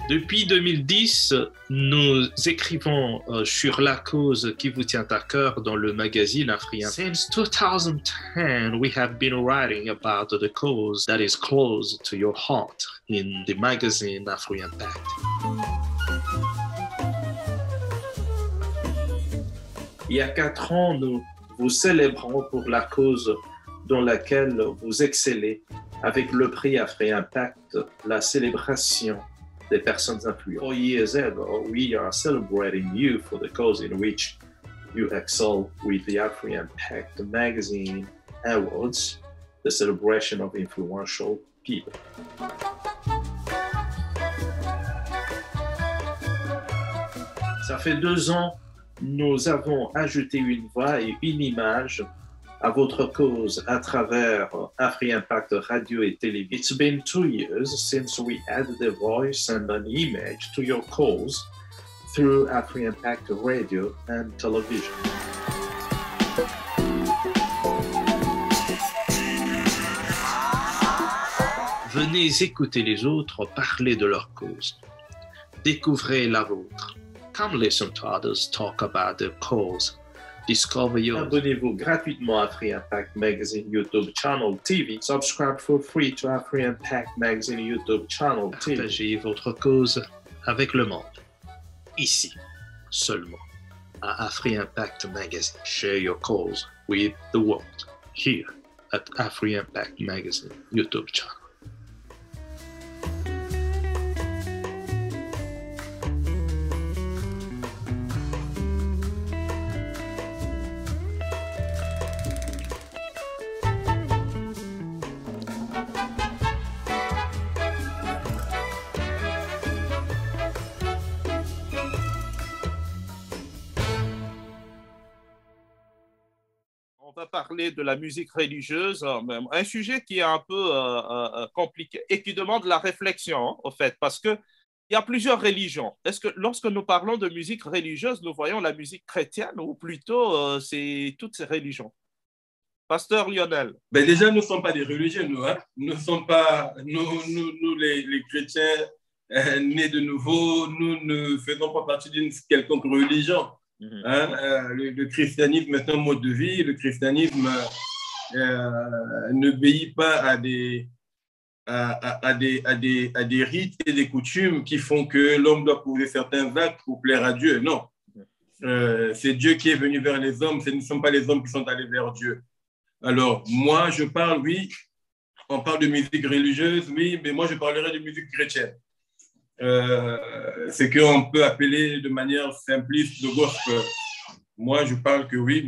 Depuis 2010, nous écrivons sur la cause qui vous tient à cœur dans le magazine Afrian. Since 2010, we have been writing about the cause that is close to your heart in the magazine Afrian Pact. Il y a 4 ans, nous vous célébrons pour la cause dans laquelle vous excellez avec le prix Afrian Pact, la célébration des personnes influentes. 4 years ago, we are celebrating you for the cause in which you excel with the Afrian Pact Magazine Awards, the celebration of influential people. Ça fait 2 ans, nous avons ajouté une voix et une image à votre cause à travers Afrian Pact Radio et Télévision. It's been 2 years since we added a voice and an image to your cause through Afrian Pact Radio and Television. Venez écouter les autres parler de leur cause. Découvrez la vôtre. Come listen to others talk about their cause. Discover yours. Abonnez-vous gratuitement à Afrian Pact Magazine YouTube Channel TV. Subscribe for free to Afrian Pact Magazine YouTube Channel TV. Partagez votre cause avec le monde. Ici, seulement, à Afrian Pact Magazine. Share your cause with the world. Here at Afrian Pact Magazine YouTube channel. On va parler de la musique religieuse, un sujet qui est un peu compliqué et qui demande la réflexion, au fait, parce qu'il y a plusieurs religions. Est-ce que lorsque nous parlons de musique religieuse, nous voyons la musique chrétienne ou plutôt c'est toutes ces religions? Pasteur Lionel. Ben déjà, nous ne sommes pas des religieux, nous. Hein? Nous ne sommes pas, nous les chrétiens nés de nouveau, nous ne faisons pas partie d'une quelconque religion. Hein, le christianisme est un mode de vie. Le christianisme n'obéit pas à des rites et des coutumes qui font que l'homme doit poser certains actes pour plaire à Dieu. Non. C'est Dieu qui est venu vers les hommes, ce ne sont pas les hommes qui sont allés vers Dieu. Alors, moi, je parle, oui, on parle de musique religieuse, oui, mais moi, je parlerai de musique chrétienne. C'est qu'on peut appeler de manière simpliste le gospel. Moi, je parle que oui,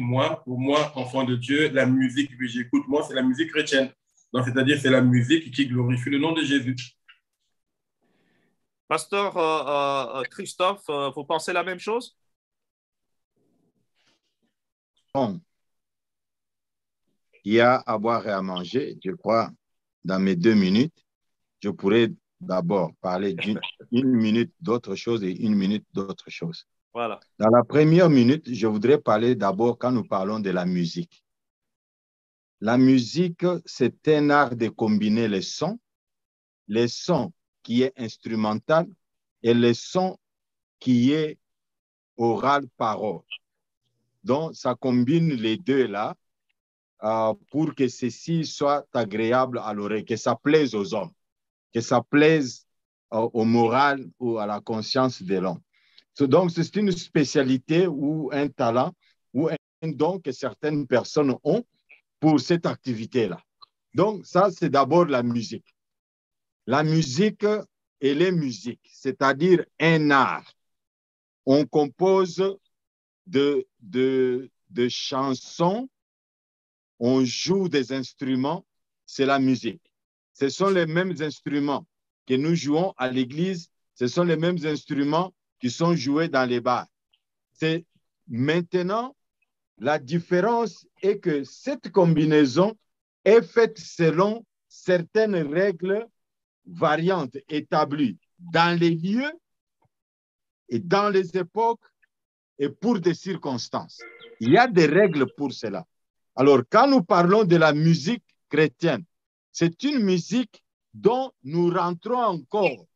pour moi, enfant de Dieu, la musique que j'écoute, moi, c'est la musique chrétienne. Donc, c'est-à-dire, c'est la musique qui glorifie le nom de Jésus. Pasteur Christophe, vous pensez la même chose? Bon. Il y a à boire et à manger, je crois, dans mes 2 minutes. Je pourrais d'abord parler d'une minute d'autre chose et 1 minute d'autre chose. Voilà. Dans la première minute, je voudrais parler d'abord quand nous parlons de la musique. La musique, c'est un art de combiner les sons qui est instrumental et les sons qui est oral parole. Donc, ça combine les deux là pour que ceci soit agréable à l'oreille, que ça plaise aux hommes, que ça plaise au moral ou à la conscience de l'homme. Donc, c'est une spécialité ou un talent ou un don que certaines personnes ont pour cette activité-là. Donc, ça, c'est d'abord la musique. La musique et les musiques, c'est-à-dire un art. On compose de chansons, on joue des instruments, c'est la musique. Ce sont les mêmes instruments que nous jouons à l'église, ce sont les mêmes instruments qui sont joués dans les bars. C'est maintenant, la différence est que cette combinaison est faite selon certaines règles variantes établies dans les lieux et dans les époques et pour des circonstances. Il y a des règles pour cela. Alors, quand nous parlons de la musique chrétienne, c'est une musique dont nous rentrons encore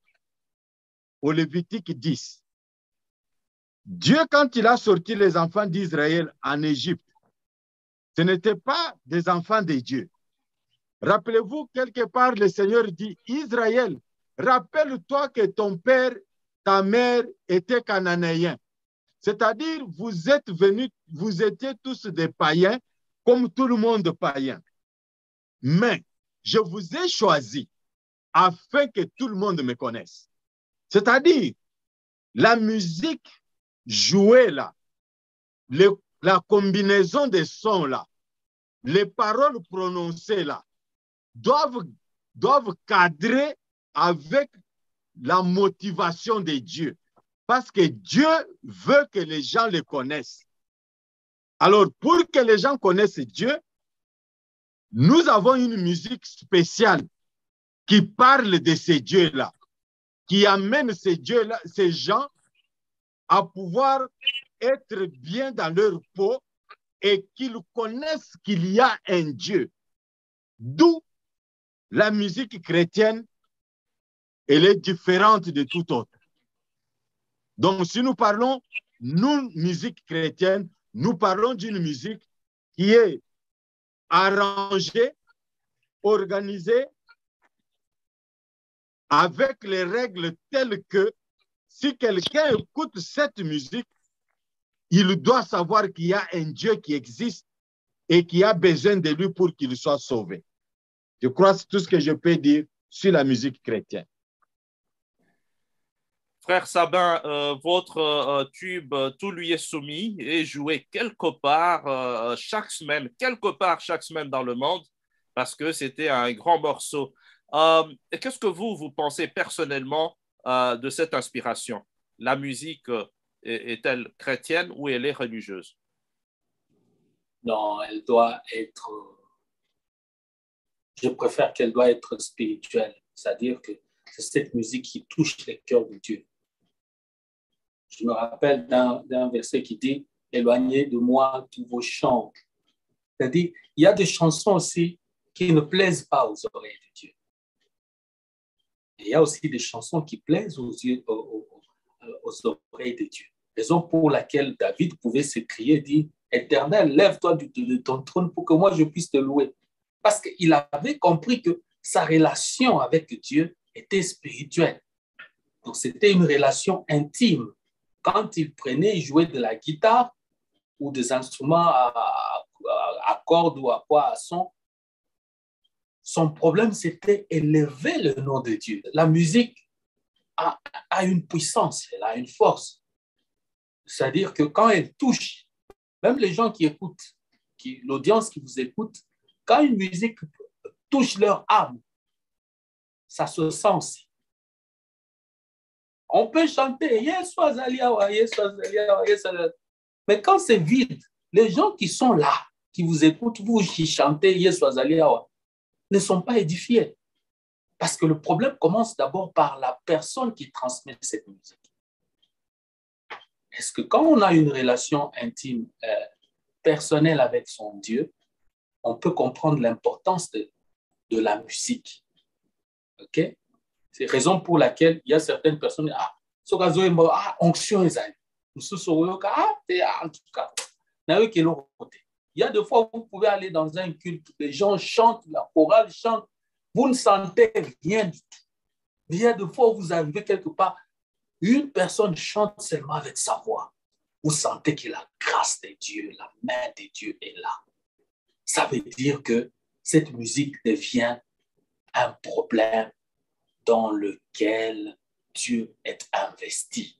au Lévitique 10. Dieu, quand il a sorti les enfants d'Israël en Égypte, ce n'étaient pas des enfants de Dieu. Rappelez-vous, quelque part, le Seigneur dit, Israël, rappelle-toi que ton père, ta mère étaient cananéens. C'est-à-dire, vous êtes venus, vous étiez tous des païens, comme tout le monde païen. Mais je vous ai choisi afin que tout le monde me connaisse. C'est-à-dire, la musique jouée là, la combinaison des sons là, les paroles prononcées là, doivent cadrer avec la motivation de Dieu. Parce que Dieu veut que les gens le connaissent. Alors, pour que les gens connaissent Dieu, nous avons une musique spéciale qui parle de ces dieux-là, qui amène ces dieux-là, ces gens à pouvoir être bien dans leur peau et qu'ils connaissent qu'il y a un Dieu. D'où la musique chrétienne, elle est différente de toute autre. Donc, si nous parlons, nous, musique chrétienne, nous parlons d'une musique qui est arrangée, organisée, avec les règles telles que si quelqu'un écoute cette musique, il doit savoir qu'il y a un Dieu qui existe et qui a besoin de lui pour qu'il soit sauvé. Je crois que c'est tout ce que je peux dire sur la musique chrétienne. Frère Sabin, votre tube « Tout lui est soumis » est joué quelque part chaque semaine dans le monde, parce que c'était un grand morceau. Qu'est-ce que vous pensez personnellement de cette inspiration? La musique est-elle chrétienne ou elle est religieuse? Non, elle doit être... Je préfère qu'elle doit être spirituelle, c'est-à-dire que c'est cette musique qui touche le cœur de Dieu. Je me rappelle d'un verset qui dit « Éloignez de moi tous vos chants ». C'est-à-dire, il y a des chansons aussi qui ne plaisent pas aux oreilles de Dieu. Et il y a aussi des chansons qui plaisent aux oreilles de Dieu. Raison pour laquelle David pouvait se crier et dire « Éternel, lève-toi de ton trône pour que moi je puisse te louer ». Parce qu'il avait compris que sa relation avec Dieu était spirituelle. Donc, c'était une relation intime. Quand il prenait et jouait de la guitare ou des instruments à cordes ou à quoi à son problème, c'était élever le nom de Dieu. La musique a une puissance, elle a une force. C'est-à-dire que quand elle touche, même les gens qui écoutent, l'audience qui vous écoute, quand une musique touche leur âme, ça se sent aussi. On peut chanter, mais quand c'est vide, les gens qui sont là, qui vous écoutent, vous qui chantez, ne sont pas édifiés. Parce que le problème commence d'abord par la personne qui transmet cette musique. Est-ce que quand on a une relation intime, personnelle avec son Dieu, on peut comprendre l'importance de la musique. OK? C'est la raison pour laquelle il y a certaines personnes onction en tout cas. Il y a des fois où vous pouvez aller dans un culte, les gens chantent, la chorale chante, vous ne sentez rien du tout. Il y a des fois où vous arrivez quelque part, une personne chante seulement avec sa voix. Vous sentez que la grâce de Dieu, la main de Dieu est là. Ça veut dire que cette musique devient un problème dans lequel Dieu est investi.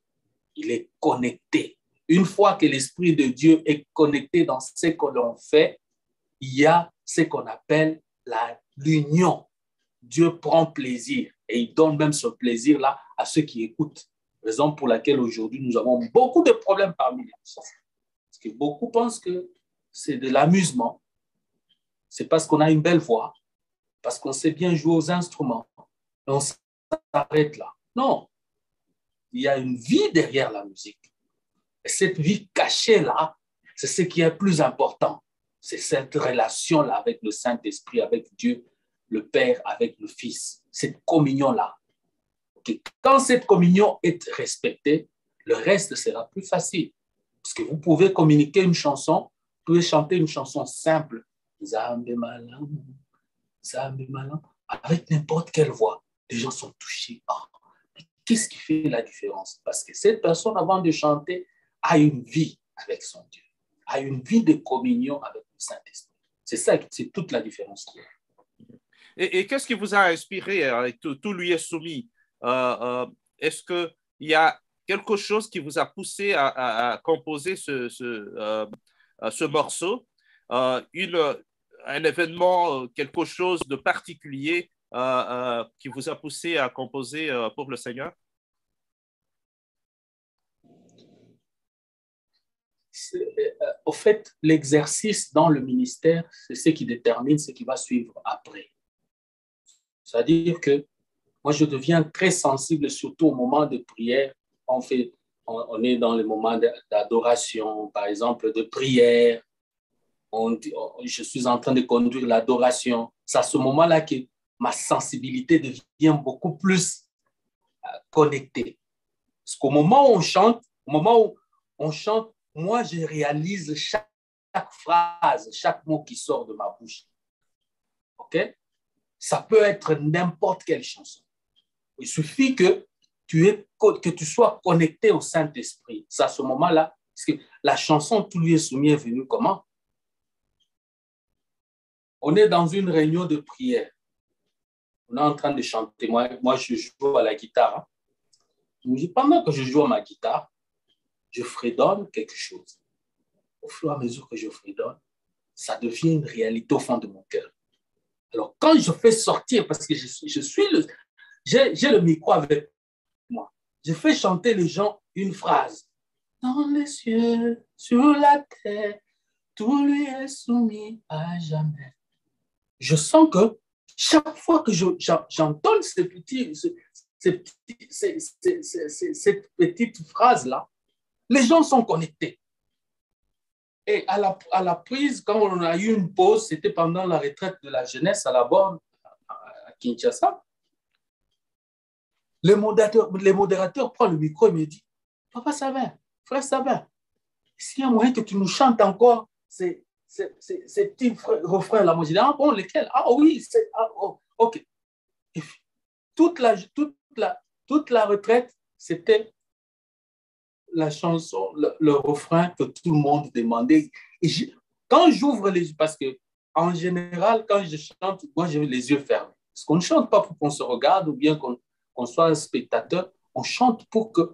Il est connecté. Une fois que l'Esprit de Dieu est connecté dans ce que l'on fait, il y a ce qu'on appelle l'union. Dieu prend plaisir et il donne même ce plaisir-là à ceux qui écoutent. Raison pour laquelle aujourd'hui nous avons beaucoup de problèmes parmi les gens. Parce que beaucoup pensent que c'est de l'amusement. C'est parce qu'on a une belle voix, parce qu'on sait bien jouer aux instruments. Et on s'arrête là. Non. Il y a une vie derrière la musique. Et cette vie cachée-là, c'est ce qui est le plus important. C'est cette relation-là avec le Saint-Esprit, avec Dieu, le Père, avec le Fils. Cette communion-là. Quand cette communion est respectée, le reste sera plus facile. Parce que vous pouvez communiquer une chanson, vous pouvez chanter une chanson simple, Zambe Malam, Zambe Malam, avec n'importe quelle voix. Les gens sont touchés. Oh, qu'est-ce qui fait la différence? Parce que cette personne, avant de chanter, a une vie avec son Dieu, a une vie de communion avec le Saint-Esprit. C'est ça, c'est toute la différence. Et qu'est-ce qui vous a inspiré avec tout lui est soumis? Est-ce qu'il y a quelque chose qui vous a poussé à composer ce morceau, un événement, quelque chose de particulier qui vous a poussé à composer pour le Seigneur? Au fait, l'exercice dans le ministère, c'est ce qui détermine ce qui va suivre après. C'est-à-dire que moi, je deviens très sensible, surtout au moment de prière. On est dans les moments d'adoration, par exemple, de prière. Je suis en train de conduire l'adoration. C'est à ce moment-là que ma sensibilité devient beaucoup plus connectée. Parce qu'au moment où on chante, moi, je réalise chaque phrase, chaque mot qui sort de ma bouche. OK? Ça peut être n'importe quelle chanson. Il suffit que tu sois connecté au Saint-Esprit. C'est à ce moment-là, parce que la chanson Tout lui est soumis est venue comment? On est dans une réunion de prière. On est en train de chanter. Moi je joue à la guitare. Pendant que je joue à ma guitare, je fredonne quelque chose. Au fur et à mesure que je fredonne, ça devient une réalité au fond de mon cœur. Alors, quand je fais sortir, parce que j'ai le micro avec moi, je fais chanter les gens une phrase. Dans les cieux, sur la terre, tout lui est soumis à jamais. Je sens que chaque fois que j'entends cette petite phrase-là, les gens sont connectés. Et à la prise, quand on a eu une pause, c'était pendant la retraite de la jeunesse à la borne, à Kinshasa. Le modérateur prend le micro et me dit, Papa Sabin, frère Sabin, est-ce qu'il y a moyen que tu nous chantes encore ces petits refrains-là? Moi, je dis, ah bon, lesquels? Ah oui, ok. Et puis, toute la retraite, c'était la chanson, le refrain que tout le monde demandait. Et quand j'ouvre les yeux, parce que en général, quand je chante, moi, j'ai les yeux fermés. Parce qu'on ne chante pas pour qu'on se regarde ou bien qu'on soit un spectateur. On chante pour que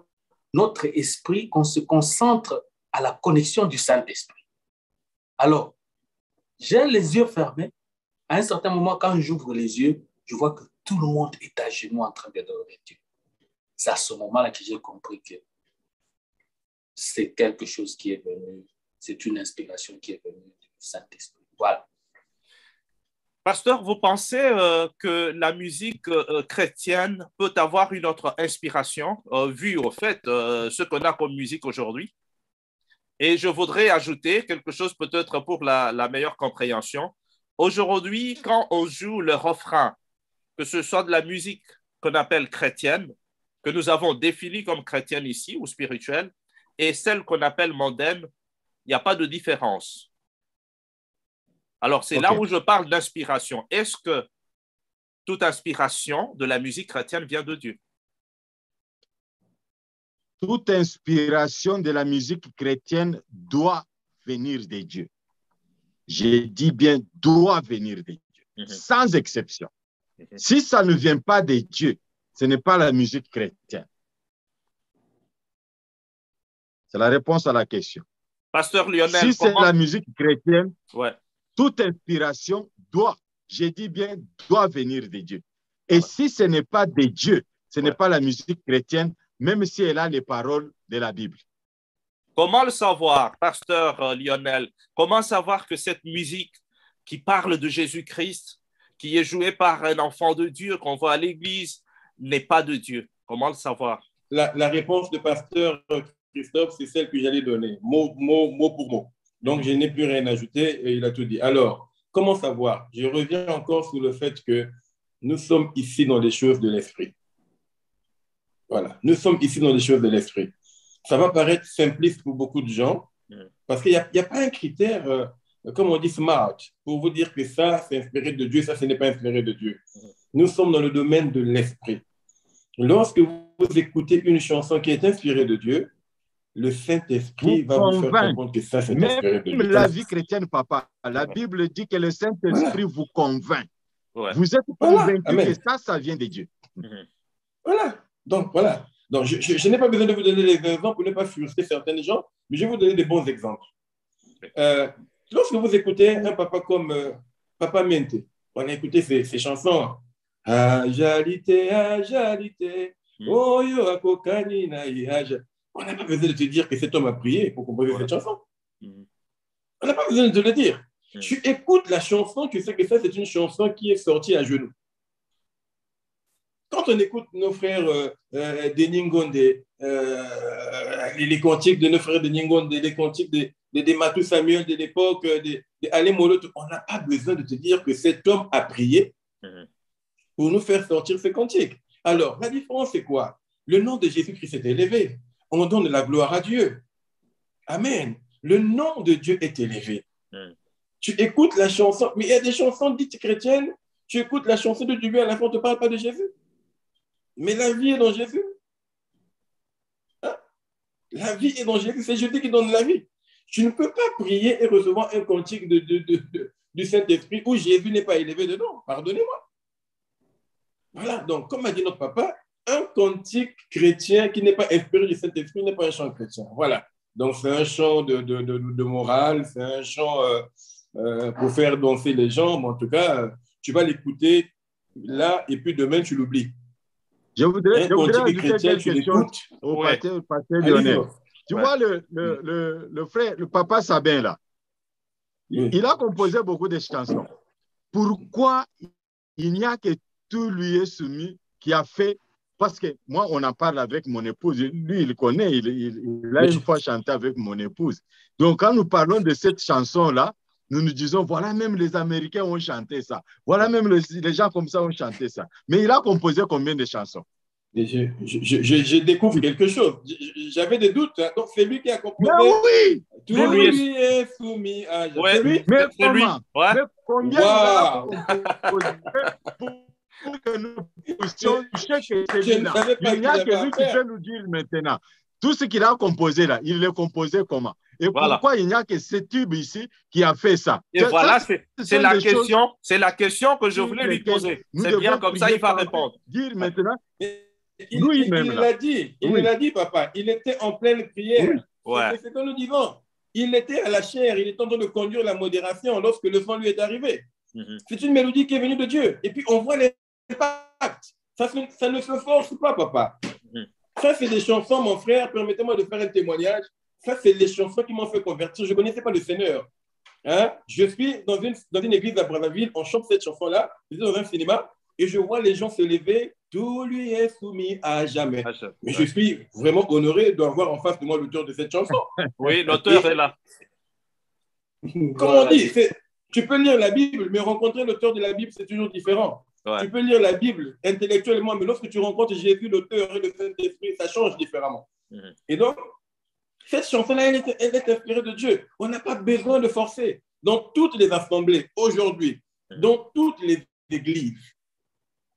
notre esprit, qu'on se concentre à la connexion du Saint-Esprit. Alors, j'ai les yeux fermés. À un certain moment, quand j'ouvre les yeux, je vois que tout le monde est à genoux en train d'adorer Dieu. C'est à ce moment-là que j'ai compris que c'est quelque chose qui est venu, c'est une inspiration qui est venue du Saint-Esprit. Voilà. Pasteur, vous pensez que la musique chrétienne peut avoir une autre inspiration, vu au fait ce qu'on a comme musique aujourd'hui? Et je voudrais ajouter quelque chose peut-être pour la meilleure compréhension. Aujourd'hui, quand on joue le refrain, que ce soit de la musique qu'on appelle chrétienne, que nous avons définie comme chrétienne ici ou spirituelle, et celle qu'on appelle mondaine, il n'y a pas de différence. Alors, c'est là où je parle d'inspiration. Est-ce que toute inspiration de la musique chrétienne vient de Dieu? Toute inspiration de la musique chrétienne doit venir de Dieu. Je dis bien doit venir de Dieu, sans exception. Si ça ne vient pas de Dieu, ce n'est pas la musique chrétienne. C'est la réponse à la question. Pasteur Lionel, si c'est la musique chrétienne, toute inspiration doit, je dis bien, doit venir de Dieu. Et si ce n'est pas de Dieu, ce n'est pas la musique chrétienne, même si elle a les paroles de la Bible. Comment le savoir, Pasteur Lionel? Comment savoir que cette musique qui parle de Jésus-Christ, qui est jouée par un enfant de Dieu qu'on voit à l'église, n'est pas de Dieu? Comment le savoir? La réponse de Pasteur Christophe, c'est celle que j'allais donner, mot pour mot. Donc, je n'ai plus rien ajouté et il a tout dit. Alors, comment savoir? Je reviens encore sur le fait que nous sommes ici dans les choses de l'esprit. Voilà, nous sommes ici dans les choses de l'esprit. Ça va paraître simpliste pour beaucoup de gens parce qu'il n'y a pas un critère, comme on dit, smart, pour vous dire que ça, c'est inspiré de Dieu, ça, ce n'est pas inspiré de Dieu. Nous sommes dans le domaine de l'esprit. Lorsque vous écoutez une chanson qui est inspirée de Dieu, le Saint-Esprit va vous faire comprendre que ça, c'est inspiré de Dieu. Même la vie chrétienne, papa, la Bible dit que le Saint-Esprit vous convainc. Ouais. Vous êtes convaincu que ça vient de Dieu. Voilà. Donc, voilà. Donc, je n'ai pas besoin de vous donner des exemples pour ne pas frustrer certains gens, mais je vais vous donner des bons exemples. Lorsque vous écoutez un papa comme Papa Mente, on a écouté ses chansons. Ajalité, ajalité, oyo akokani na ihaja. On n'a pas besoin de te dire que cet homme a prié pour composer cette chanson. On n'a pas besoin de te le dire. Tu écoutes la chanson, tu sais que ça, c'est une chanson qui est sortie à genoux. Quand on écoute nos frères de Ningonde, les cantiques de nos frères de Ningonde, les cantiques de Matou Samuel de l'époque, de Alain Molot, on n'a pas besoin de te dire que cet homme a prié pour nous faire sortir ces cantiques. Alors, la différence, c'est quoi? Le nom de Jésus-Christ est élevé. On donne la gloire à Dieu. Amen. Le nom de Dieu est élevé. Tu écoutes la chanson, mais il y a des chansons dites chrétiennes, tu écoutes la chanson de Dieu, à la fin, on ne te parle pas de Jésus. Mais la vie est dans Jésus. Hein? La vie est dans Jésus, c'est Jésus qui donne la vie. Tu ne peux pas prier et recevoir un cantique du Saint-Esprit où Jésus n'est pas élevé dedans. Pardonnez-moi. Voilà, donc comme a dit notre papa, un cantique chrétien qui n'est pas inspiré du Saint-Esprit n'est pas un chant chrétien. Voilà, donc c'est un chant de morale, c'est un chant pour faire danser les gens, mais en tout cas, tu vas l'écouter là et puis demain tu l'oublies. Je voudrais ajouter quelque chose au pasteur Lionel. Tu vois le frère, le papa Sabin là, il a composé beaucoup de chansons. Pourquoi il n'y a que tout lui est soumis qui a fait, parce que moi on en parle avec mon épouse, lui il connaît, il a une fois chanté avec mon épouse. Donc quand nous parlons de cette chanson là, nous nous disons voilà, même les Américains ont chanté ça, voilà, même les gens comme ça ont chanté ça. Mais il a composé combien de chansons? Je découvre quelque chose. J'avais des doutes. Hein. Donc, c'est lui qui a composé. Mais oui! Tout lui est soumis à... Ouais, lui? Mais comment? Ouais. Mais combien il a composé pour que nous puissions toucher que c'est lui-là? Il n'y a que lui qui peut nous dire maintenant. Tout ce qu'il a composé là, il l'a composé comment? Et pourquoi il n'y a que ce tube ici qui a fait ça? Et voilà, c'est la question que je voulais lui poser. C'est bien, comme ça il va répondre. Dire maintenant... Il l'a dit, l'a dit, papa. Il était en pleine prière. Ouais. C'est ce que nous disons. Il était à la chair, il était en train de conduire la modération lorsque le vent lui est arrivé. C'est une mélodie qui est venue de Dieu. Et puis on voit l'impact. Ça ne se force pas, papa. Ça, c'est des chansons, mon frère. Permettez-moi de faire un témoignage. Ça, c'est les chansons qui m'ont fait convertir. Je ne connaissais pas le Seigneur. Hein? Je suis dans une église à Brazzaville. On chante cette chanson-là. Je suis dans un cinéma. Et je vois les gens se lever, tout lui est soumis à jamais. Mais je suis vraiment honoré d'avoir en face de moi l'auteur de cette chanson. Oui, l'auteur est là. Comme on dit, tu peux lire la Bible, mais rencontrer l'auteur de la Bible, c'est toujours différent. Ouais. Tu peux lire la Bible intellectuellement, mais lorsque tu rencontres Jésus, l'auteur et le Saint-Esprit, ça change différemment. Et donc, cette chanson-là, elle est inspirée de Dieu. On n'a pas besoin de forcer. Dans toutes les assemblées, aujourd'hui, dans toutes les églises,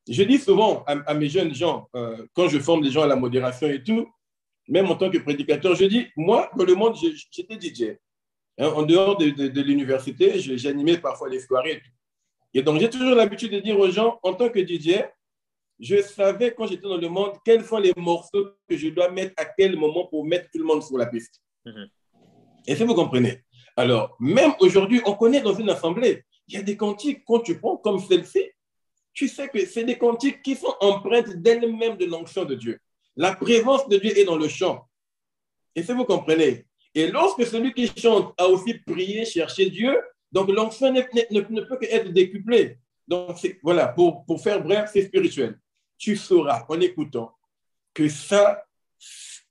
je dis souvent à mes jeunes gens, quand je forme des gens à la modération et tout, même en tant que prédicateur, je dis, moi, dans le monde, j'étais DJ. Hein, en dehors de l'université, j'animais parfois les soirées et tout. Et donc, j'ai toujours l'habitude de dire aux gens, en tant que DJ, je savais quand j'étais dans le monde, quels sont les morceaux que je dois mettre à quel moment pour mettre tout le monde sur la piste. Et si vous comprenez. Alors, même aujourd'hui, on connaît dans une assemblée, il y a des cantiques, quand tu prends comme celle-ci, tu sais que c'est des cantiques qui sont empreintes d'elles-mêmes de l'onction de Dieu. La présence de Dieu est dans le chant. Et si vous comprenez. Et lorsque celui qui chante a aussi prié, cherché Dieu, donc l'onction ne peut qu'être décuplée. Donc voilà, pour faire bref, c'est spirituel. Tu sauras en écoutant que ça,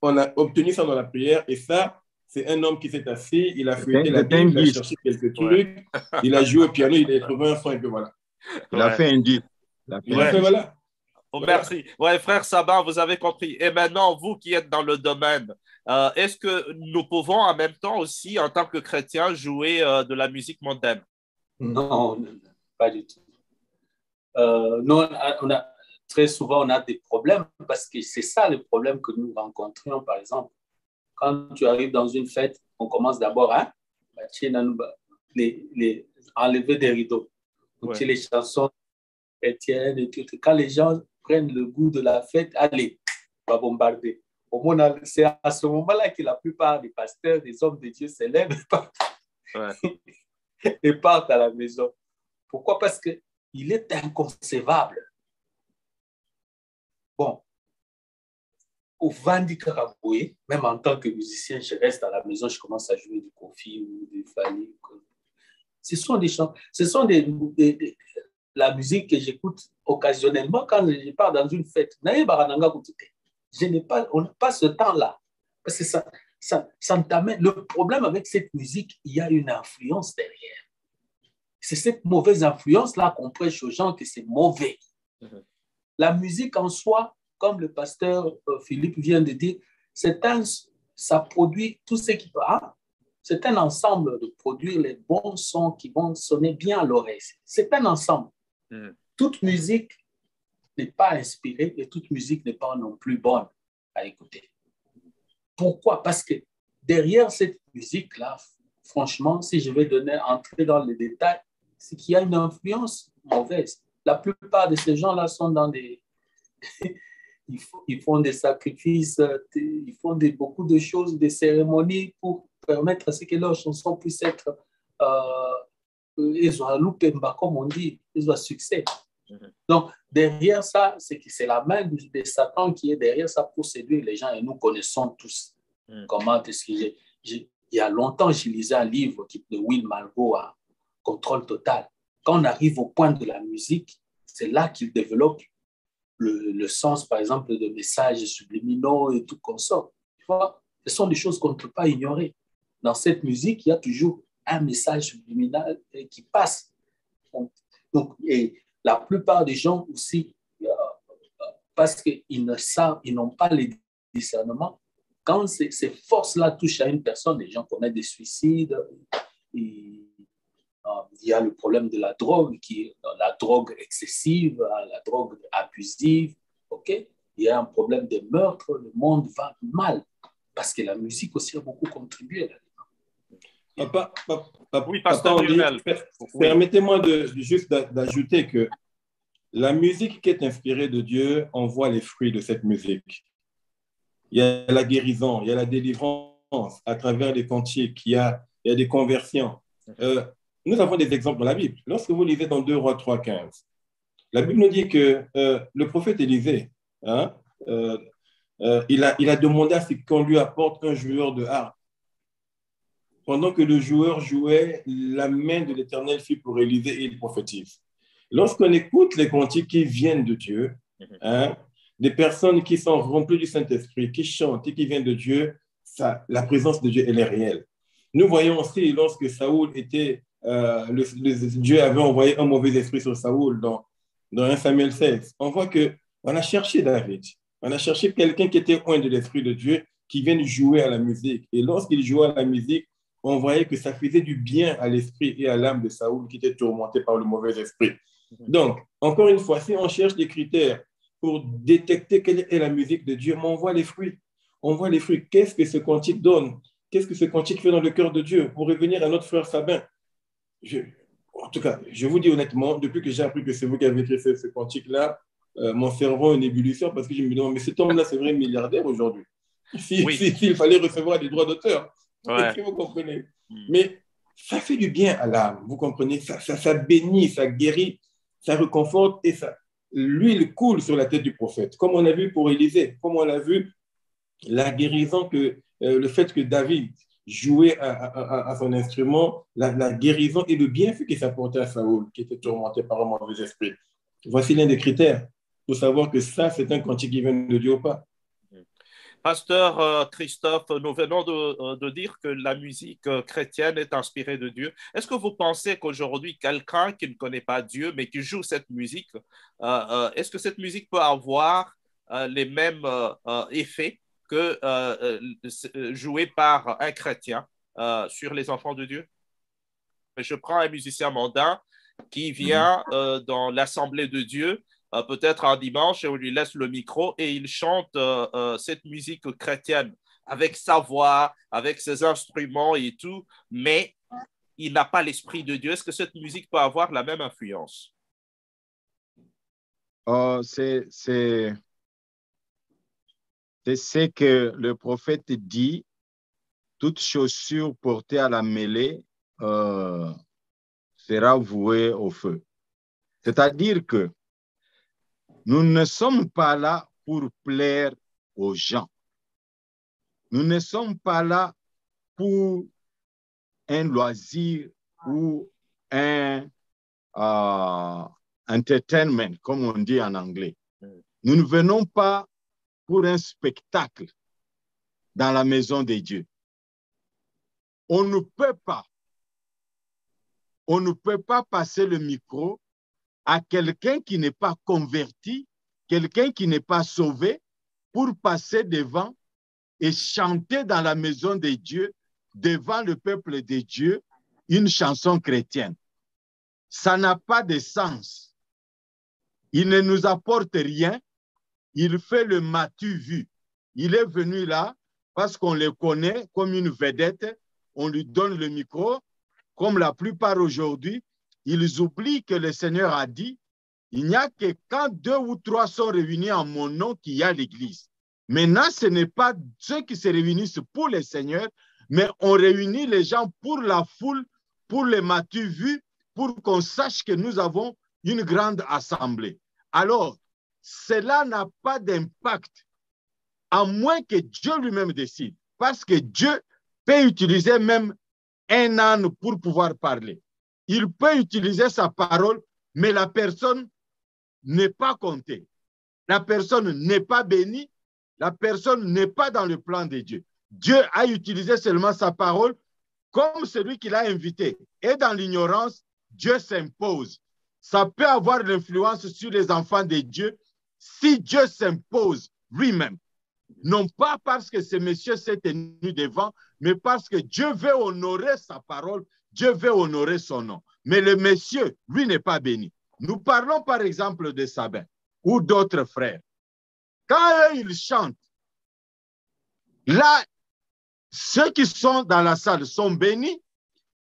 on a obtenu ça dans la prière. Et ça, c'est un homme qui s'est assis, il a feuilleté la Bible, il a cherché quelques trucs, il a joué au piano, il a trouvé un son et puis voilà. Il a fait un disque. Il a fait, voilà. Oh, merci. Ouais, frère Sabin, vous avez compris. Et maintenant, vous qui êtes dans le domaine, est-ce que nous pouvons en même temps aussi, en tant que chrétiens, jouer de la musique mondaine? Non, pas du tout. Non, très souvent, on a des problèmes parce que c'est ça le problème que nous rencontrions, par exemple. Quand tu arrives dans une fête, on commence d'abord à enlever des rideaux, les chansons chrétiennes et tout. Quand les gens prennent le goût de la fête, allez, on va bombarder. C'est à ce moment-là que la plupart des pasteurs, des hommes de Dieu s'élèvent et partent à la maison. Pourquoi? Parce qu'il est inconcevable. Bon, au Vandi Karaboué, même en tant que musicien, je reste à la maison, je commence à jouer du Kofi ou du Fali. Ce sont des chants, ce sont la musique que j'écoute occasionnellement quand je pars dans une fête. On n'a pas ce temps-là. Parce que ça me t'amène. Le problème avec cette musique, il y a une influence derrière. C'est cette mauvaise influence-là qu'on prêche aux gens que c'est mauvais. La musique en soi, comme le pasteur Philippe vient de dire, ça produit tout ce qui peut. C'est un ensemble de produire les bons sons qui vont sonner bien à l'oreille. C'est un ensemble. Toute musique n'est pas inspirée et toute musique n'est pas non plus bonne à écouter. Pourquoi? Parce que derrière cette musique-là, franchement, si je vais entrer dans les détails, c'est qu'il y a une influence mauvaise. La plupart de ces gens-là sont dans des... ils font des sacrifices, ils font beaucoup de choses, des cérémonies pour permettre à ce que leurs chansons puissent être ils ont un loupemba, comme on dit, ils ont un succès. Donc, derrière ça, c'est la main de Satan qui est derrière ça pour séduire les gens. Et nous connaissons tous comment est-ce qu'il il y a longtemps, je lisais un livre de Will Malvo, Contrôle total. Quand on arrive au point de la musique, c'est là qu'il développe le sens, par exemple, de messages subliminaux et tout comme ça. Tu vois, ce sont des choses qu'on ne peut pas ignorer. Dans cette musique, il y a toujours un message subliminal qui passe. Donc, et la plupart des gens aussi, parce qu'ils n'ont pas les discernements, quand ces forces-là touchent à une personne, les gens commettent des suicides. Il y a le problème de la drogue, la drogue excessive, la drogue abusive. Okay? Il y a un problème de meurtre, le monde va mal, parce que la musique aussi a beaucoup contribué là-dedans. Oui, pasteur Lionel. Permettez-moi juste d'ajouter que la musique qui est inspirée de Dieu, on voit les fruits de cette musique. Il y a la guérison, il y a la délivrance à travers les cantiques, il y a des conversions. Nous avons des exemples dans la Bible. Lorsque vous lisez dans 2 Rois 3,15, la Bible nous dit que le prophète Élisée, il a demandé à ce qu'on lui apporte un joueur de harpe. Pendant que le joueur jouait, la main de l'Éternel fut pour Élisée et il prophétise. Lorsqu'on écoute les cantiques qui viennent de Dieu, des personnes qui sont remplies du Saint-Esprit, qui chantent et qui viennent de Dieu, la présence de Dieu, elle est réelle. Nous voyons aussi, lorsque Saoul était, Dieu avait envoyé un mauvais esprit sur Saoul dans 1 Samuel 16, on voit qu'on a cherché David, on a cherché quelqu'un qui était oint de l'Esprit de Dieu, qui vient jouer à la musique. Et lorsqu'il jouait à la musique, on voyait que ça faisait du bien à l'esprit et à l'âme de Saoul qui était tourmenté par le mauvais esprit. Donc, encore une fois, si on cherche des critères pour détecter quelle est la musique de Dieu, mais on voit les fruits. On voit les fruits. Qu'est-ce que ce cantique donne? Qu'est-ce que ce cantique fait dans le cœur de Dieu? Pour revenir à notre frère Sabin, en tout cas, je vous dis honnêtement, depuis que j'ai appris que c'est vous qui avez écrit ce cantique-là, mon cerveau est en ébullition parce que je me demande, mais cet homme-là, c'est vrai milliardaire aujourd'hui. S'il fallait recevoir des droits d'auteur. Est-ce que vous comprenez? Mais ça fait du bien à l'âme, vous comprenez? Ça bénit, ça guérit, ça réconforte et l'huile coule sur la tête du prophète. Comme on a vu pour Élisée, comme on a vu la guérison, le fait que David jouait à son instrument, la guérison et le bienfait qui s'apportait à Saoul, qui était tourmenté par un mauvais esprit. Voici l'un des critères pour savoir que ça, c'est un cantique qui vient de Dieu ou pas. Pasteur Christophe, nous venons de dire que la musique chrétienne est inspirée de Dieu. Est-ce que vous pensez qu'aujourd'hui, quelqu'un qui ne connaît pas Dieu, mais qui joue cette musique, est-ce que cette musique peut avoir les mêmes effets que joués par un chrétien sur les enfants de Dieu? Je prends un musicien mondain qui vient dans l'Assemblée de Dieu, peut-être un dimanche, et on lui laisse le micro et il chante cette musique chrétienne avec sa voix, avec ses instruments et tout, mais il n'a pas l'Esprit de Dieu. Est-ce que cette musique peut avoir la même influence? C'est ce que le prophète dit, toute chaussure portée à la mêlée sera vouée au feu. C'est-à-dire que nous ne sommes pas là pour plaire aux gens. Nous ne sommes pas là pour un loisir ou un entertainment, comme on dit en anglais. Nous ne venons pas pour un spectacle dans la maison de Dieu. On ne peut pas passer le micro à quelqu'un qui n'est pas converti, quelqu'un qui n'est pas sauvé, pour passer devant et chanter dans la maison de Dieu, devant le peuple de Dieu, une chanson chrétienne. Ça n'a pas de sens. Il ne nous apporte rien. Il fait le matu vu. Il est venu là parce qu'on le connaît comme une vedette. On lui donne le micro. Comme la plupart aujourd'hui, ils oublient que le Seigneur a dit, il n'y a que quand 2 ou 3 sont réunis en mon nom qu'il y a l'église. Maintenant, ce n'est pas ceux qui se réunissent pour le Seigneur, mais on réunit les gens pour la foule, pour les matu vus, pour qu'on sache que nous avons une grande assemblée. Alors, cela n'a pas d'impact, à moins que Dieu lui-même décide, parce que Dieu peut utiliser même un âne pour pouvoir parler. Il peut utiliser sa parole, mais la personne n'est pas comptée. La personne n'est pas bénie. La personne n'est pas dans le plan de Dieu. Dieu a utilisé seulement sa parole comme celui qui l'a invité. Et dans l'ignorance, Dieu s'impose. Ça peut avoir l'influence sur les enfants de Dieu si Dieu s'impose lui-même. Non pas parce que ce monsieur s'est tenu devant, mais parce que Dieu veut honorer sa parole, Dieu veut honorer son nom. Mais le monsieur, lui, n'est pas béni. Nous parlons par exemple de Sabin ou d'autres frères. Quand eux, ils chantent, là, ceux qui sont dans la salle sont bénis,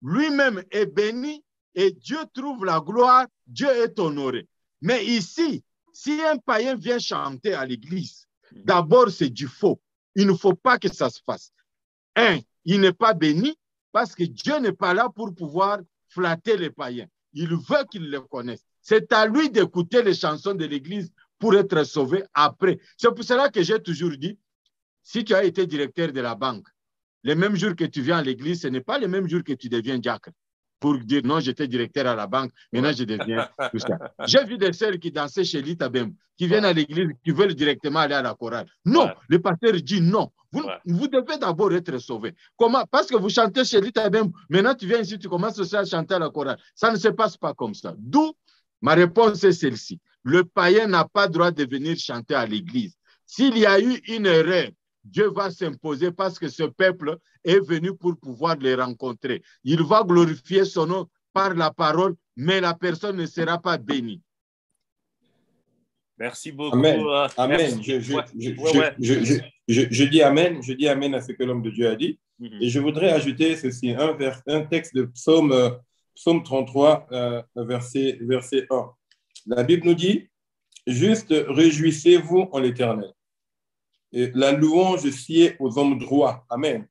lui-même est béni et Dieu trouve la gloire, Dieu est honoré. Mais ici, si un païen vient chanter à l'église, d'abord, c'est du faux. Il ne faut pas que ça se fasse. Un, il n'est pas béni parce que Dieu n'est pas là pour pouvoir flatter les païens. Il veut qu'ils le connaissent. C'est à lui d'écouter les chansons de l'église pour être sauvé après. C'est pour cela que j'ai toujours dit, si tu as été directeur de la banque, le même jour que tu viens à l'église, ce n'est pas le même jour que tu deviens diacre. Pour dire non, j'étais directeur à la banque, maintenant je deviens tout ça. J'ai vu des sœurs qui dansaient chez l'Itabem, qui viennent à l'église, qui veulent directement aller à la chorale. Non, le pasteur dit non. Vous devez d'abord être sauvé. Comment? Parce que vous chantez chez l'Itabem, maintenant tu viens ici, tu commences aussi à chanter à la chorale. Ça ne se passe pas comme ça. D'où ma réponse est celle-ci. Le païen n'a pas droit de venir chanter à l'église. S'il y a eu une erreur, Dieu va s'imposer parce que ce peuple est venu pour pouvoir les rencontrer. Il va glorifier son nom par la parole, mais la personne ne sera pas bénie. Merci beaucoup. Amen. Amen. Merci. Je dis amen. Je dis amen à ce que l'homme de Dieu a dit. Et je voudrais ajouter ceci, un texte de Psaume 33, verset 1. La Bible nous dit, « Juste réjouissez-vous en l'Éternel. Et la louange sied aux hommes droits. » Amen.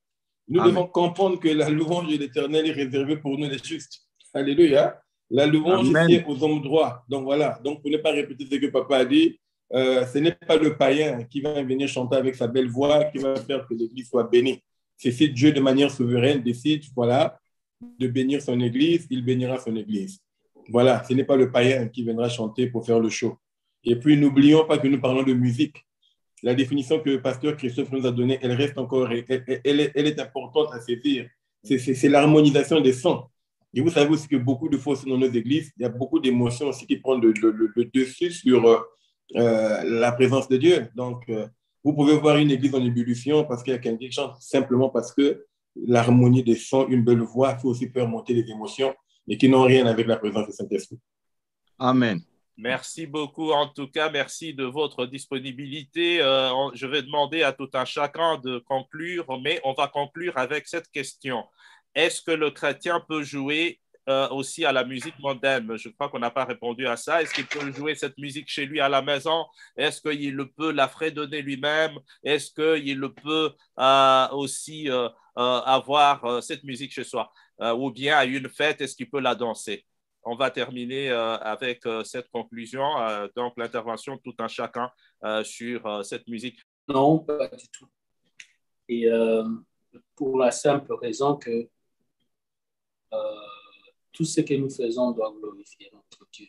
Nous devons comprendre que la louange de l'Éternel est réservée pour nous les justes. Alléluia. La louange sied aux hommes droits. Donc voilà. Donc pour ne pas répéter ce que papa a dit, ce n'est pas le païen qui va venir chanter avec sa belle voix qui va faire que l'Église soit bénie. C'est si Dieu de manière souveraine décide, voilà, de bénir son Église, il bénira son Église. Voilà. Ce n'est pas le païen qui viendra chanter pour faire le show. Et puis n'oublions pas que nous parlons de musique. la définition que le pasteur Christophe nous a donnée, elle reste encore, elle est importante à saisir. C'est l'harmonisation des sons. Et vous savez aussi que beaucoup de fois dans nos églises, il y a beaucoup d'émotions aussi qui prennent le dessus sur la présence de Dieu. Donc, vous pouvez voir une église en ébullition parce qu'il y a quelqu'un qui chante, simplement parce que l'harmonie des sons, une belle voix, faut aussi faire monter les émotions, mais qui n'ont rien avec la présence du Saint-Esprit. Amen. Merci beaucoup. En tout cas, merci de votre disponibilité. Je vais demander à tout un chacun de conclure, mais on va conclure avec cette question. Est-ce que le chrétien peut jouer aussi à la musique mondaine? Je crois qu'on n'a pas répondu à ça. Est-ce qu'il peut jouer cette musique chez lui à la maison? Est-ce qu'il peut la fredonner lui-même? Est-ce qu'il peut aussi avoir cette musique chez soi? Ou bien à une fête, est-ce qu'il peut la danser? On va terminer avec cette conclusion, donc l'intervention de tout un chacun sur cette musique. Non, pas du tout. Et pour la simple raison que tout ce que nous faisons doit glorifier notre Dieu.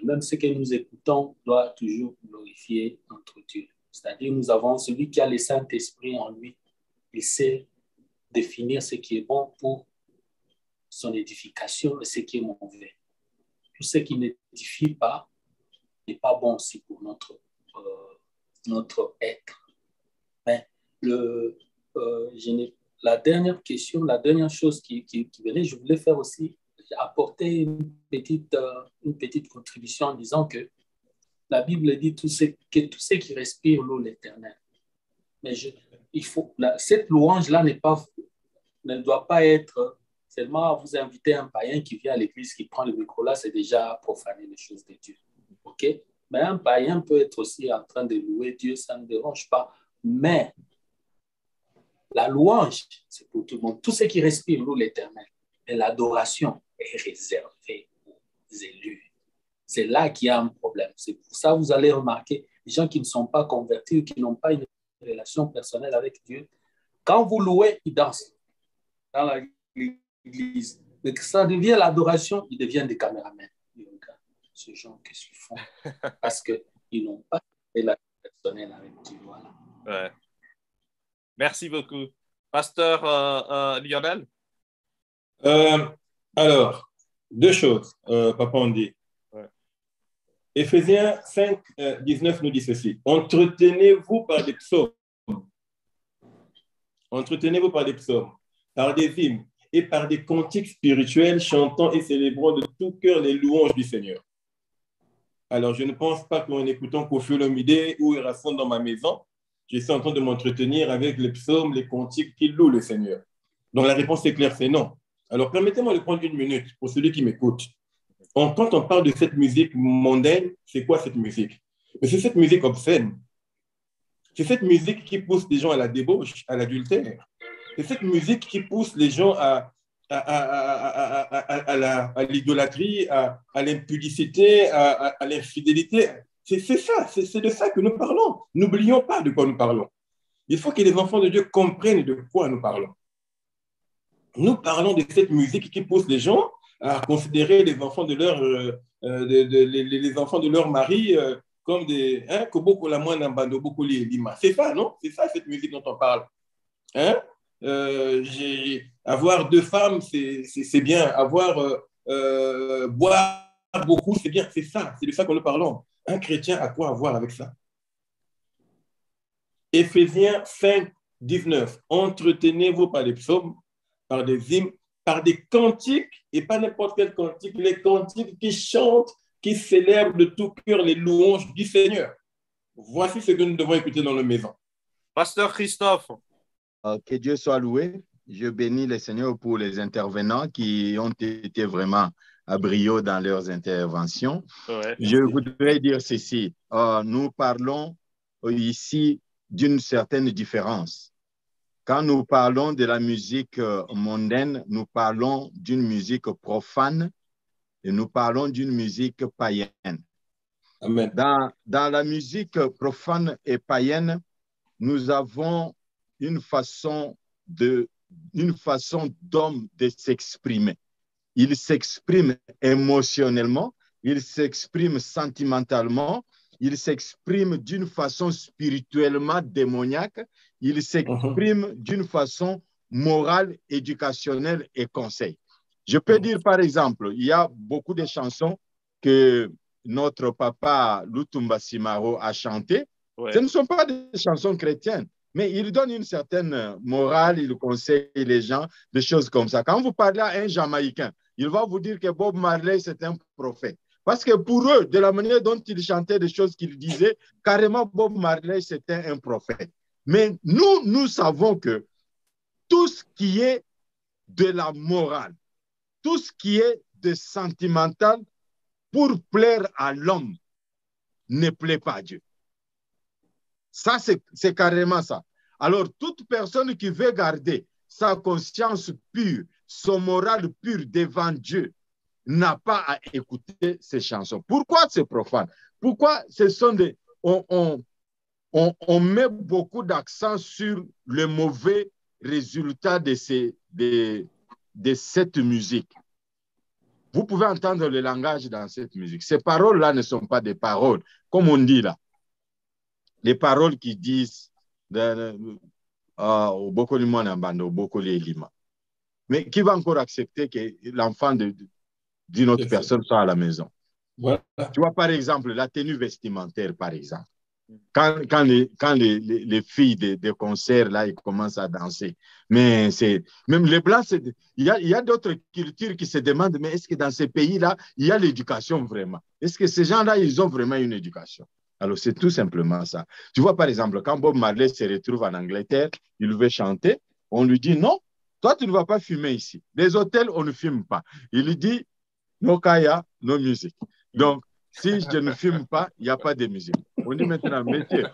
Même ce que nous écoutons doit toujours glorifier notre Dieu. C'est-à-dire, nous avons celui qui a le Saint-Esprit en lui. Il sait définir ce qui est bon pour son édification et ce qui est mauvais. Tout ce qui n'édifie pas n'est pas bon aussi pour notre être. Mais la dernière question, la dernière chose qui venait, je voulais faire aussi, apporter une petite contribution en disant que la Bible dit que tout ce qui respire l'eau l'Éternel. Mais cette louange-là ne doit pas être seulement vous inviter un païen qui vient à l'église, qui prend le micro là, c'est déjà profaner les choses de Dieu. OK? Mais un païen peut être aussi en train de louer Dieu, ça ne dérange pas. Mais la louange, c'est pour tout le monde. Tout ce qui respire loue l'Éternel. Et l'adoration est réservée aux élus. C'est là qu'il y a un problème. C'est pour ça que vous allez remarquer, les gens qui ne sont pas convertis ou qui n'ont pas une relation personnelle avec Dieu, quand vous louez, ils dansent dans l'église. Mais que ça devient l'adoration, ils deviennent des caméramans. Ils regardent ces gens qui se font parce qu'ils n'ont pas de relation personnelle avec Dieu. Voilà. Ouais. Merci beaucoup. Pasteur Lionel? Alors, deux choses, Papa Andy. Ouais. Éphésiens 5, 19 nous dit ceci. Entretenez-vous par des psaumes. Entretenez-vous par des psaumes, par des hymnes et par des cantiques spirituels, chantant et célébrant de tout cœur les louanges du Seigneur. Alors, je ne pense pas qu'en écoutant Koffi Olomide ou Erasson dans ma maison, je suis en train de m'entretenir avec les psaumes, les cantiques qui louent le Seigneur. Donc, la réponse est claire, c'est non. Alors, permettez-moi de prendre une minute pour celui qui m'écoute. Quand on parle de cette musique mondaine, c'est quoi cette musique? Mais c'est cette musique obscène. C'est cette musique qui pousse les gens à la débauche, à l'adultère. C'est cette musique qui pousse les gens à l'idolâtrie, à l'impudicité, à l'infidélité. C'est ça, c'est de ça que nous parlons. N'oublions pas de quoi nous parlons. Il faut que les enfants de Dieu comprennent de quoi nous parlons. Nous parlons de cette musique qui pousse les gens à considérer les enfants de les enfants de leur mari comme des... C'est ça, non? C'est ça, cette musique dont on parle. Avoir deux femmes, c'est bien. Boire beaucoup, c'est bien. C'est ça, c'est de ça que nous parlons. Un chrétien a quoi à voir avec ça? Éphésiens 5, 19. Entretenez-vous par des psaumes, par des hymnes, par des cantiques, et pas n'importe quel cantique, les cantiques qui chantent, qui célèbrent de tout cœur les louanges du Seigneur. Voici ce que nous devons écouter dans nos maisons. Pasteur Christophe. Que Dieu soit loué. Je bénis le Seigneur pour les intervenants qui ont été vraiment à brio dans leurs interventions. Ouais, je voudrais dire ceci. Nous parlons ici d'une certaine différence. Quand nous parlons de la musique mondaine, nous parlons d'une musique profane et nous parlons d'une musique païenne. Amen. Dans la musique profane et païenne, nous avons une façon d'homme de s'exprimer. Il s'exprime émotionnellement, il s'exprime sentimentalement, il s'exprime d'une façon spirituellement démoniaque, il s'exprime d'une façon morale, éducationnelle et conseil. Je peux dire, par exemple, il y a beaucoup de chansons que notre papa Lutumba Simaro a chantées. Ce ne sont pas des chansons chrétiennes, mais il donne une certaine morale, il conseille les gens, des choses comme ça. Quand vous parlez à un Jamaïcain, il va vous dire que Bob Marley, c'est un prophète. Parce que pour eux, de la manière dont il chantait des choses qu'il disait, carrément, Bob Marley, c'était un prophète. Mais nous savons que tout ce qui est de la morale, tout ce qui est de sentimental pour plaire à l'homme ne plaît pas à Dieu. Ça, c'est carrément ça. Alors, toute personne qui veut garder sa conscience pure, son moral pur devant Dieu, n'a pas à écouter ces chansons. Pourquoi c'est profane? Pourquoi ce sont des... On met beaucoup d'accent sur le mauvais résultat de cette musique. Vous pouvez entendre le langage dans cette musique. Ces paroles-là ne sont pas des paroles, comme on dit là. Les paroles qui disent au Bokoli Mwanambando, au Bokoli Elima. Mais qui va encore accepter que l'enfant d'une autre personne soit à la maison? Voilà. Tu vois, par exemple, la tenue vestimentaire, par exemple. Quand les filles des concerts, là, ils commencent à danser. Mais même les Blancs, il y a d'autres cultures qui se demandent, mais est-ce que dans ces pays-là, il y a l'éducation vraiment? Est-ce que ces gens-là, ils ont vraiment une éducation? Alors, c'est tout simplement ça. Tu vois, par exemple, quand Bob Marley se retrouve en Angleterre, il veut chanter, on lui dit non, toi, tu ne vas pas fumer ici. Les hôtels, on ne fume pas. Il lui dit, no kaya, no music. Donc, si je ne fume pas, il n'y a pas de musique. On dit maintenant, messieurs,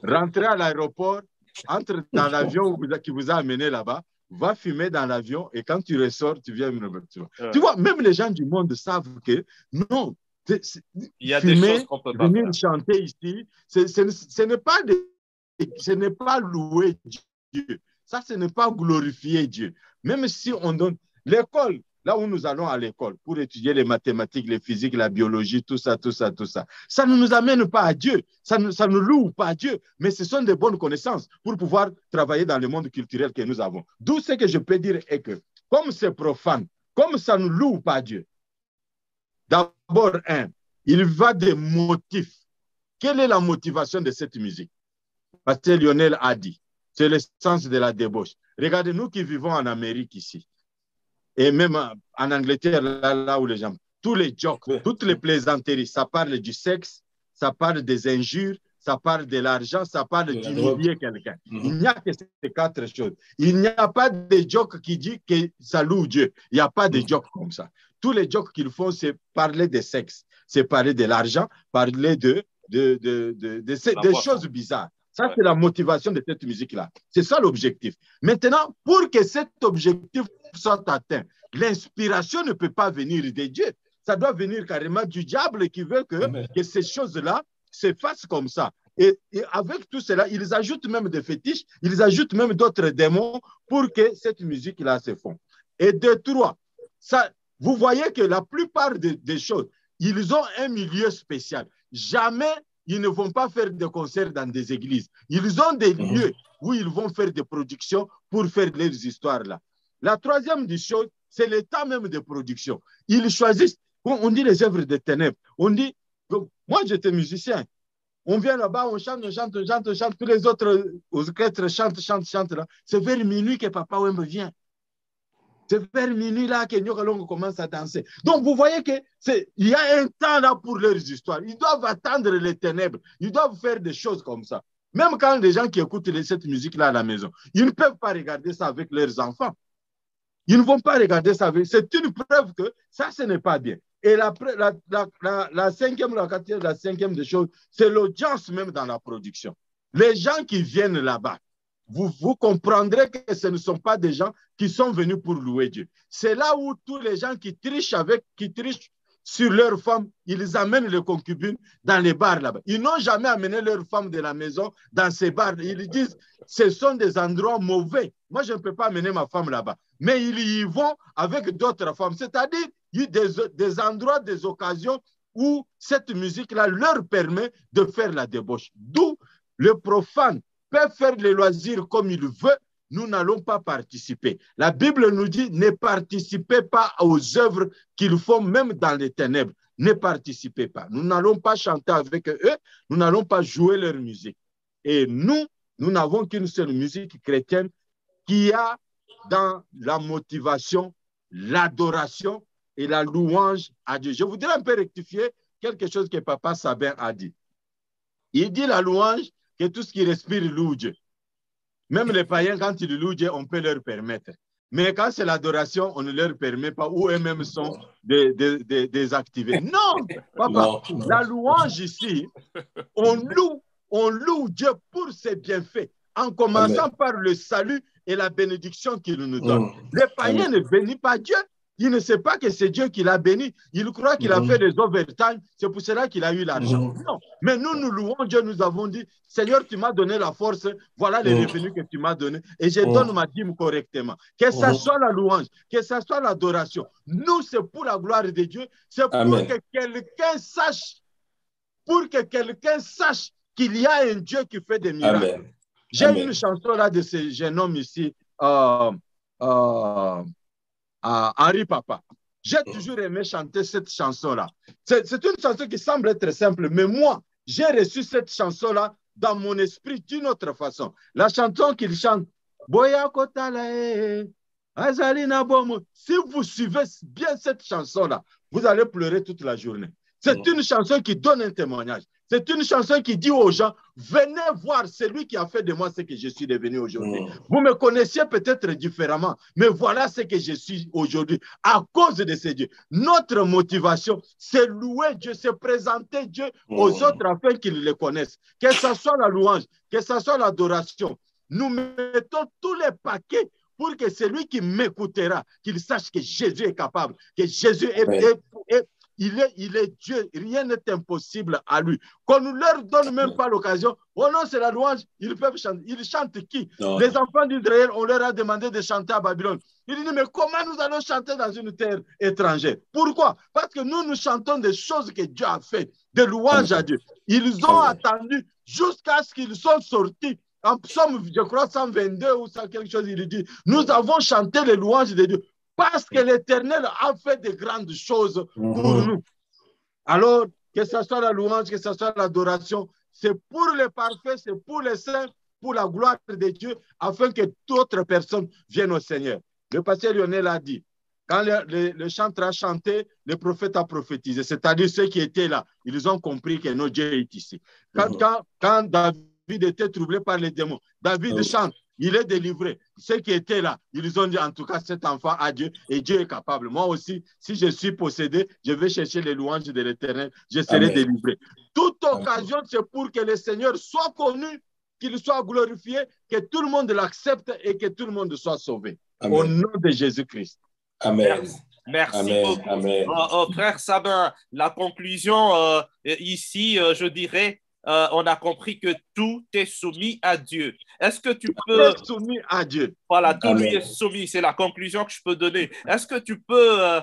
rentrez à l'aéroport, entre dans l'avion qui vous a amené là-bas, va fumer dans l'avion et quand tu ressors, tu viens me remercier. Tu vois, même les gens du monde savent que non, il y a fumer, des choses qu'on peut pas venir faire. chanter ici, ce n'est pas louer Dieu. Ça, ce n'est pas glorifier Dieu. Même si on donne l'école, là où nous allons à l'école pour étudier les mathématiques, les physiques, la biologie, tout ça, ça ne nous amène pas à Dieu, ça ne loue pas à Dieu, mais ce sont des bonnes connaissances pour pouvoir travailler dans le monde culturel que nous avons. D'où ce que je peux dire est que, comme c'est profane, comme ça ne loue pas Dieu, d'abord, il va des motifs. Quelle est la motivation de cette musique? Parce que Lionel a dit, c'est le sens de la débauche. Regardez, nous qui vivons en Amérique ici, et même en Angleterre, là où les gens, tous les jokes, toutes les plaisanteries, ça parle du sexe, ça parle des injures, ça parle de l'argent, ça parle d'humilier quelqu'un. Il n'y a que ces quatre choses. Il n'y a pas de jokes qui disent que ça loue Dieu. Il n'y a pas de jokes comme ça. Tous les jokes qu'ils font, c'est parler de sexe, c'est parler de l'argent, parler de choses bizarres. Ça, c'est la motivation de cette musique-là. C'est ça l'objectif. Maintenant, pour que cet objectif soit atteint, l'inspiration ne peut pas venir de Dieu. Ça doit venir carrément du diable qui veut que ces choses-là se fassent comme ça. Et avec tout cela, ils ajoutent même des fétiches, ils ajoutent même d'autres démons pour que cette musique-là se fonde. Et de trois, ça, vous voyez que la plupart des choses, ils ont un milieu spécial. Jamais ils ne vont pas faire des concerts dans des églises. Ils ont des lieux où ils vont faire des productions pour faire leurs histoires-là. La troisième des choses, c'est l'état même de production. Ils choisissent, on dit les œuvres des ténèbres. On dit, moi j'étais musicien. On vient là-bas, on chante, tous les autres orchestres chantent là. C'est vers minuit que Papa Wembe vient. C'est vers minuit là que Nyokalongo commence à danser. Donc vous voyez qu'il y a un temps là pour leurs histoires. Ils doivent attendre les ténèbres. Ils doivent faire des choses comme ça. Même quand les gens qui écoutent cette musique-là à la maison, ils ne peuvent pas regarder ça avec leurs enfants. Ils ne vont pas regarder ça avec... C'est une preuve que ça, ce n'est pas bien. Et la cinquième, la quatrième, la cinquième des choses, c'est l'audience même dans la production. Les gens qui viennent là-bas, vous comprendrez que ce ne sont pas des gens qui sont venus pour louer Dieu. C'est là où tous les gens qui trichent sur leurs femmes, ils amènent les concubines dans les bars là-bas. Ils n'ont jamais amené leurs femmes de la maison dans ces bars. Ils disent, ce sont des endroits mauvais. Moi, je ne peux pas amener ma femme là-bas. Mais ils y vont avec d'autres femmes. C'est-à-dire, il y a des endroits, des occasions où cette musique-là leur permet de faire la débauche. D'où le profane peut faire les loisirs comme il veut, nous n'allons pas participer. La Bible nous dit, ne participez pas aux œuvres qu'ils font même dans les ténèbres. Ne participez pas. Nous n'allons pas chanter avec eux, nous n'allons pas jouer leur musique. Et nous n'avons qu'une seule musique chrétienne qui a dans la motivation, l'adoration et la louange à Dieu. Je voudrais un peu rectifier quelque chose que Papa Sabin a dit. Il dit la louange, que tout ce qui respire loue Dieu. Même les païens, quand ils louent Dieu, on peut leur permettre. Mais quand c'est l'adoration, on ne leur permet pas, ou eux-mêmes sont désactivés. Non, papa, non. La louange ici, on loue Dieu pour ses bienfaits, en commençant Amen. Par le salut et la bénédiction qu'il nous donne. Les païens Amen. Ne bénissent pas Dieu. Il ne sait pas que c'est Dieu qui l'a béni. Il croit qu'il a fait des overtime. C'est pour cela qu'il a eu l'argent. Non. Mais nous louons Dieu. Nous avons dit, Seigneur, tu m'as donné la force. Voilà les revenus que tu m'as donnés. Et je donne ma dîme correctement. Que ce soit la louange, que ce soit l'adoration. Nous, c'est pour la gloire de Dieu. C'est pour que quelqu'un sache qu'il y a un Dieu qui fait des miracles. J'ai une chanson là de ce jeune homme ici. Henri Papa. J'ai toujours aimé chanter cette chanson-là. C'est une chanson qui semble être simple, mais moi, j'ai reçu cette chanson-là dans mon esprit d'une autre façon. La chanson qu'il chante, Boya Kotalae, Azalina Bomo. Si vous suivez bien cette chanson-là, vous allez pleurer toute la journée. C'est une chanson qui donne un témoignage. C'est une chanson qui dit aux gens, venez voir celui qui a fait de moi ce que je suis devenu aujourd'hui. Vous me connaissiez peut-être différemment, mais voilà ce que je suis aujourd'hui à cause de ce Dieu. Notre motivation, c'est louer Dieu, c'est présenter Dieu aux autres afin qu'ils le connaissent. Que ce soit la louange, que ce soit l'adoration. Nous mettons tous les paquets pour que celui qui m'écoutera, qu'il sache que Jésus est capable, que Jésus il est Dieu, rien n'est impossible à lui. Qu'on ne leur donne même pas l'occasion. Oh non, c'est la louange, ils peuvent chanter. Ils chantent qui? Non. Les enfants d'Israël, on leur a demandé de chanter à Babylone. Ils disent, mais comment nous allons chanter dans une terre étrangère? Pourquoi? Parce que nous chantons des choses que Dieu a fait, des louanges à Dieu. Ils ont attendu jusqu'à ce qu'ils soient sortis. En psaume, je crois, 122 ou ça, quelque chose, il dit, nous avons chanté les louanges de Dieu. Parce que l'Éternel a fait de grandes choses pour nous. Alors, que ce soit la louange, que ce soit l'adoration, c'est pour les parfaits, c'est pour les saints, pour la gloire de Dieu, afin que d'autres personnes viennent au Seigneur. Le pasteur Lionel a dit, quand le chanteur a chanté, le prophète a prophétisé. C'est-à-dire ceux qui étaient là, ils ont compris que notre Dieu est ici. Quand David était troublé par les démons, David chante. Il est délivré. Ceux qui étaient là, ils ont dit en tout cas cet enfant a Dieu et Dieu est capable. Moi aussi, si je suis possédé, je vais chercher les louanges de l'Éternel, je serai délivré. Toute occasion, c'est pour que le Seigneur soit connu, qu'il soit glorifié, que tout le monde l'accepte et que tout le monde soit sauvé. Amen. Au nom de Jésus-Christ. Amen. Merci beaucoup. Amen. Frère Sabin, la conclusion ici, je dirais, on a compris que tout est soumis à Dieu. Est-ce que tu peux... Tout est soumis à Dieu. Voilà, tout lui est soumis. C'est la conclusion que je peux donner. Est-ce que tu peux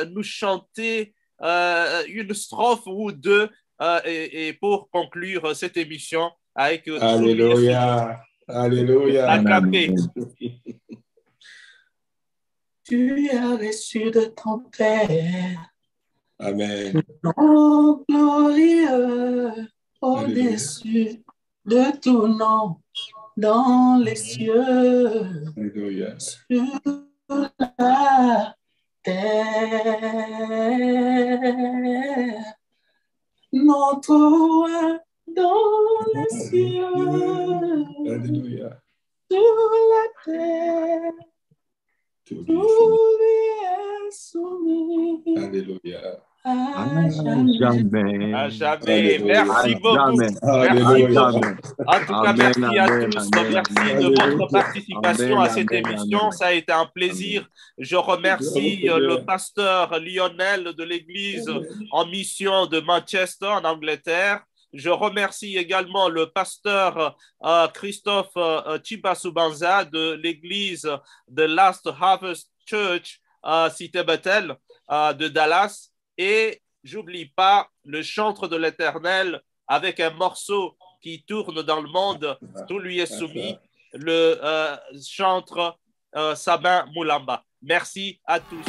nous chanter une strophe ou deux et pour conclure cette émission avec... Alléluia. Alléluia. Acclamé. Tu as reçu de ton Père. Amen. Nom glorieux. Au-dessus de tout nom, dans les cieux, Alléluia. sur la terre, notre roi dans les cieux, Alléluia. sur la terre, tout lui est soumis. Alléluia. À jamais. À jamais. Merci beaucoup. Merci beaucoup. En tout cas, merci à tous. Merci de votre participation à cette émission. Ça a été un plaisir. Je remercie le pasteur Lionel de l'église en mission de Manchester, en Angleterre. Je remercie également le pasteur Christophe Chibasubanza de l'église de Last Harvest Church, Cité Bethel de Dallas. Et j'oublie pas le chantre de l'Éternel avec un morceau qui tourne dans le monde, tout lui est soumis, le chantre Sabin Moulamba. Merci à tous.